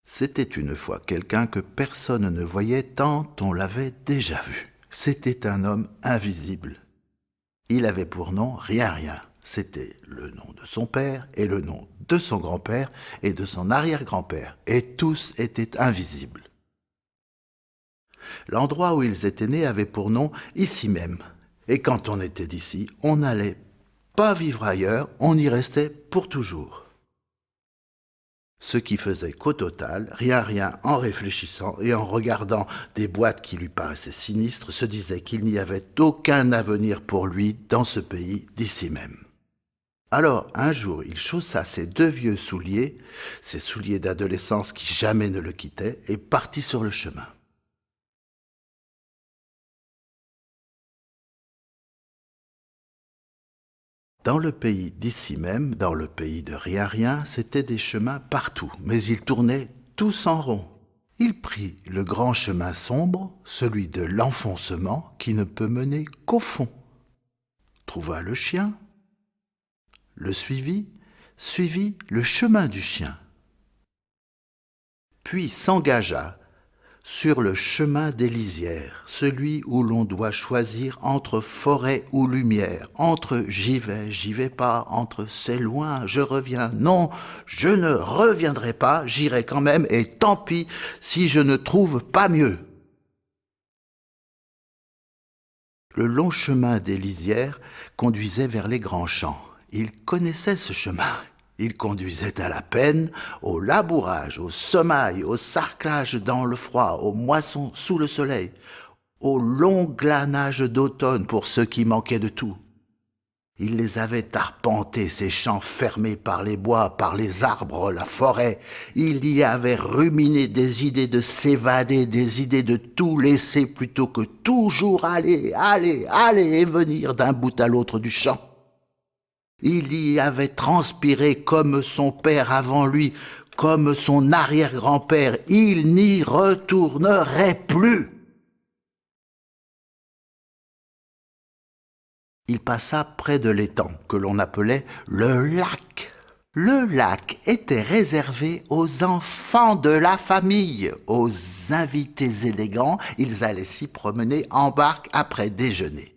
C'était une fois quelqu'un que personne ne voyait tant on l'avait déjà vu. C'était un homme invisible. Il avait pour nom Rien Rien. C'était le nom de son père et le nom de son grand-père et de son arrière-grand-père. Et tous étaient invisibles. L'endroit où ils étaient nés avait pour nom Ici même. Et quand on était d'ici, on n'allait pas vivre ailleurs, on y restait pour toujours. Ce qui faisait qu'au total, Rien, en réfléchissant et en regardant des boîtes qui lui paraissaient sinistres, se disait qu'il n'y avait aucun avenir pour lui dans ce pays d'ici même. Alors, un jour, il chaussa ses 2 vieux souliers, ses souliers d'adolescence qui jamais ne le quittaient, et partit sur le chemin. Dans le pays d'ici même, dans le pays de Rien, c'étaient des chemins partout, mais ils tournaient tous en rond. Il prit le grand chemin sombre, celui de l'enfoncement, qui ne peut mener qu'au fond. Trouva le chien, le suivit le chemin du chien. Puis s'engagea sur le chemin des lisières, celui où l'on doit choisir entre forêt ou lumière, entre j'y vais pas, entre c'est loin, je reviens, non, je ne reviendrai pas, j'irai quand même, et tant pis si je ne trouve pas mieux. Le long chemin des lisières conduisait vers les grands champs. Il connaissait ce chemin. Il conduisait à la peine, au labourage, au semail, au sarclage dans le froid, aux moissons sous le soleil, au long glanage d'automne pour ceux qui manquaient de tout. Il les avait arpentés, ces champs fermés par les bois, par les arbres, la forêt. Il y avait ruminé des idées de s'évader, des idées de tout laisser plutôt que toujours aller et venir d'un bout à l'autre du champ. Il y avait transpiré comme son père avant lui, comme son arrière-grand-père. Il n'y retournerait plus. Il passa près de l'étang que l'on appelait le lac. Le lac était réservé aux enfants de la famille, aux invités élégants. Ils allaient s'y promener en barque après déjeuner.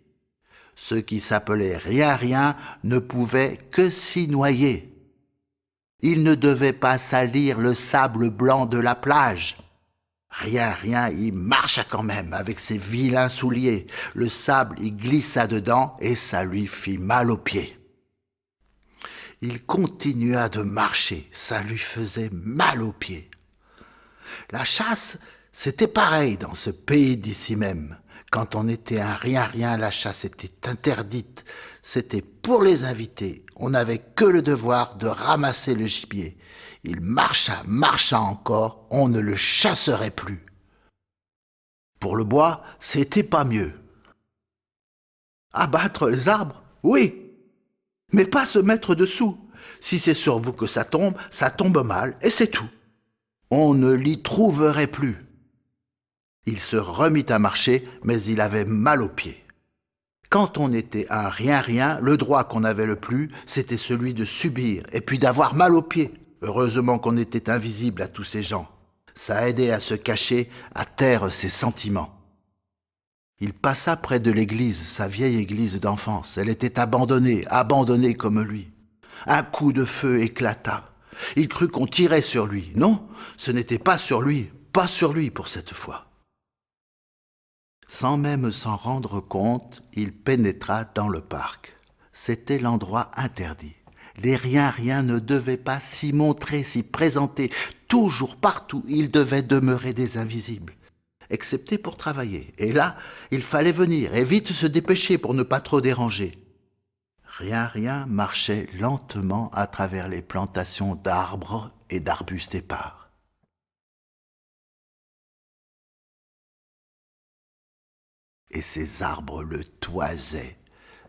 Ceux qui s'appelaient Rien ne pouvaient que s'y noyer. Ils ne devaient pas salir le sable blanc de la plage. Rien y marcha quand même avec ses vilains souliers. Le sable y glissa dedans et ça lui fit mal aux pieds. Il continua de marcher, ça lui faisait mal aux pieds. La chasse, c'était pareil dans ce pays d'ici même. Quand on était un Rien, la chasse était interdite. C'était pour les invités. On n'avait que le devoir de ramasser le gibier. Il marcha encore, on ne le chasserait plus. Pour le bois, c'était pas mieux. Abattre les arbres, oui, mais pas se mettre dessous. Si c'est sur vous que ça tombe mal, et c'est tout. On ne l'y trouverait plus. Il se remit à marcher, mais il avait mal aux pieds. Quand on était un Rien, le droit qu'on avait le plus, c'était celui de subir et puis d'avoir mal aux pieds. Heureusement qu'on était invisible à tous ces gens. Ça aidait à se cacher, à taire ses sentiments. Il passa près de l'église, sa vieille église d'enfance. Elle était abandonnée comme lui. Un coup de feu éclata. Il crut qu'on tirait sur lui. Non, ce n'était pas sur lui pour cette fois. Sans même s'en rendre compte, il pénétra dans le parc. C'était l'endroit interdit. Les Rien ne devaient pas s'y montrer, s'y présenter. Toujours partout, ils devaient demeurer des invisibles, excepté pour travailler. Et là, il fallait venir et vite se dépêcher pour ne pas trop déranger. Rien marchait lentement à travers les plantations d'arbres et d'arbustes épars. Et ces arbres le toisaient.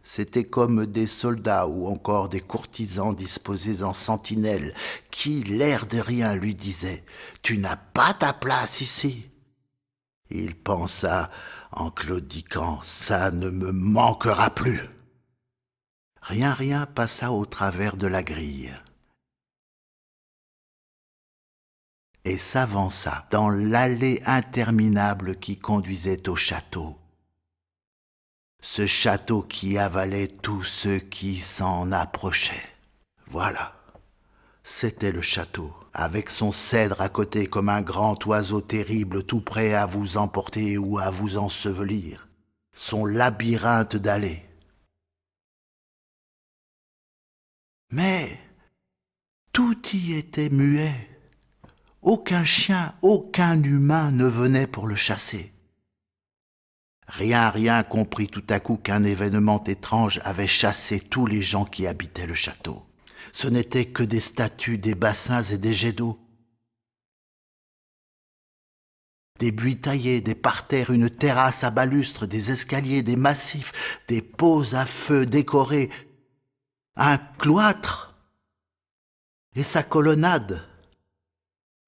C'étaient comme des soldats ou encore des courtisans disposés en sentinelle qui, l'air de rien, lui disaient « Tu n'as pas ta place ici !» Il pensa en claudiquant « Ça ne me manquera plus !» Rien passa au travers de la grille. et s'avança dans l'allée interminable qui conduisait au château. Ce château qui avalait tous ceux qui s'en approchaient. Voilà, c'était le château, avec son cèdre à côté comme un grand oiseau terrible tout prêt à vous emporter ou à vous ensevelir, son labyrinthe d'allées. Mais tout y était muet. Aucun chien, aucun humain ne venait pour le chasser. Rien comprit tout à coup qu'un événement étrange avait chassé tous les gens qui habitaient le château. Ce n'étaient que des statues, des bassins et des jets d'eau. Des buis taillés, des parterres, une terrasse à balustres, des escaliers, des massifs, des pots à feu décorés, un cloître et sa colonnade.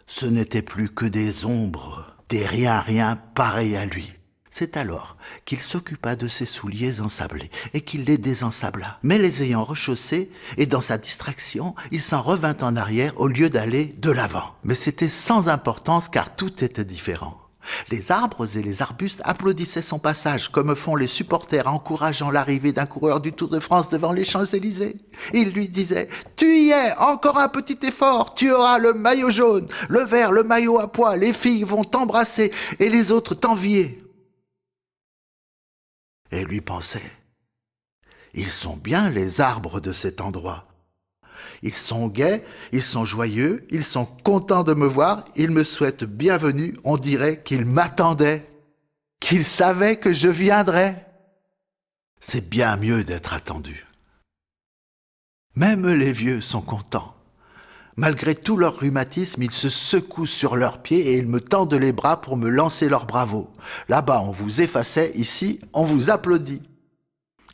Ce n'était plus que des ombres, des rien pareils à lui. C'est alors qu'il s'occupa de ses souliers ensablés et qu'il les désensabla. Mais les ayant rechaussés, et dans sa distraction, il s'en revint en arrière au lieu d'aller de l'avant. Mais c'était sans importance car tout était différent. Les arbres et les arbustes applaudissaient son passage, comme font les supporters encourageant l'arrivée d'un coureur du Tour de France devant les Champs-Élysées. Ils lui disaient « Tu y es, encore un petit effort, tu auras le maillot jaune, le vert, le maillot à pois, les filles vont t'embrasser et les autres t'envier. » Et lui pensait « Ils sont bien les arbres de cet endroit. Ils sont gais, ils sont joyeux, ils sont contents de me voir, ils me souhaitent bienvenue, on dirait qu'ils m'attendaient, qu'ils savaient que je viendrais. C'est bien mieux d'être attendu. Même les vieux sont contents. Malgré tout leur rhumatisme, ils se secouent sur leurs pieds et ils me tendent les bras pour me lancer leur bravo. Là-bas, on vous effaçait, ici, on vous applaudit.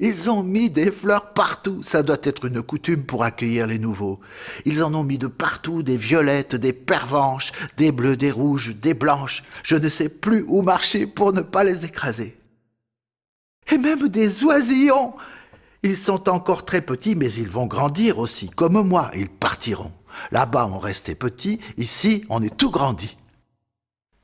Ils ont mis des fleurs partout, ça doit être une coutume pour accueillir les nouveaux. Ils en ont mis de partout, des violettes, des pervenches, des bleues, des rouges, des blanches. Je ne sais plus où marcher pour ne pas les écraser. Et même des oisillons. Ils sont encore très petits, mais ils vont grandir aussi, comme moi, ils partiront. Là-bas, on restait petit, ici, on est tout grandi.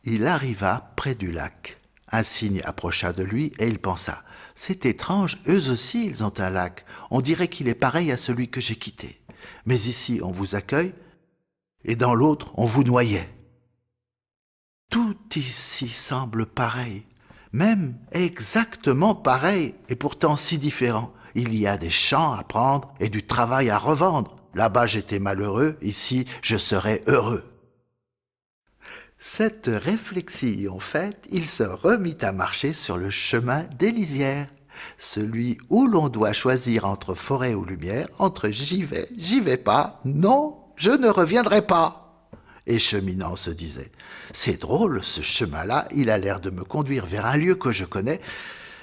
Il arriva près du lac. Un cygne approcha de lui et il pensa « C'est étrange, eux aussi ils ont un lac. On dirait qu'il est pareil à celui que j'ai quitté. Mais ici on vous accueille et dans l'autre on vous noyait. Tout ici semble pareil, même exactement pareil et pourtant si différent. Il y a des champs à prendre et du travail à revendre. Là-bas j'étais malheureux, ici je serai heureux. » Cette réflexion faite, il se remit à marcher sur le chemin des lisières, celui où l'on doit choisir entre forêt ou lumière, entre j'y vais pas, non, je ne reviendrai pas. Et cheminant se disait, c'est drôle ce chemin-là, il a l'air de me conduire vers un lieu que je connais,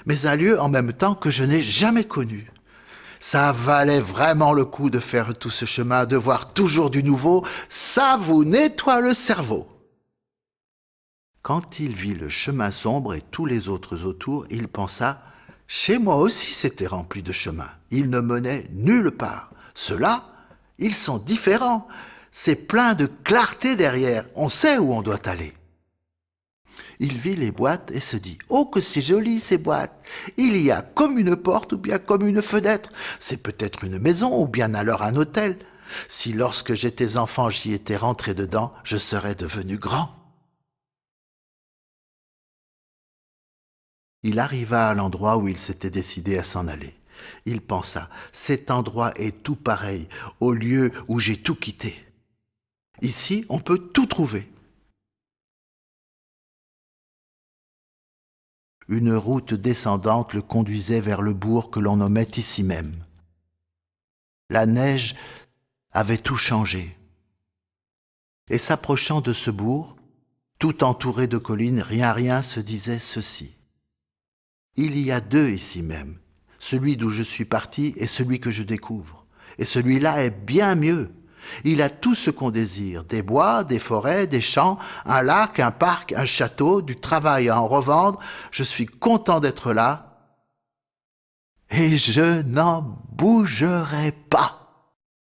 mais un lieu en même temps que je n'ai jamais connu. Ça valait vraiment le coup de faire tout ce chemin, de voir toujours du nouveau, ça vous nettoie le cerveau. Quand il vit le chemin sombre et tous les autres autour, il pensa « Chez moi aussi c'était rempli de chemins. Ils ne menaient nulle part. Ceux-là, ils sont différents. C'est plein de clarté derrière. On sait où on doit aller. » Il vit les boîtes et se dit « Oh, que c'est joli ces boîtes. Il y a comme une porte ou bien comme une fenêtre. C'est peut-être une maison ou bien alors un hôtel. Si lorsque j'étais enfant j'y étais rentré dedans, je serais devenu grand. » Il arriva à l'endroit où il s'était décidé à s'en aller. Il pensa, cet endroit est tout pareil au lieu où j'ai tout quitté. Ici, on peut tout trouver. Une route descendante le conduisait vers le bourg que l'on nommait ici même. La neige avait tout changé. Et s'approchant de ce bourg, tout entouré de collines, rien se disait ceci. Il y a deux ici même, celui d'où je suis parti et celui que je découvre. Et celui-là est bien mieux. Il a tout ce qu'on désire, des bois, des forêts, des champs, un lac, un parc, un château, du travail à en revendre. Je suis content d'être là et je n'en bougerai pas.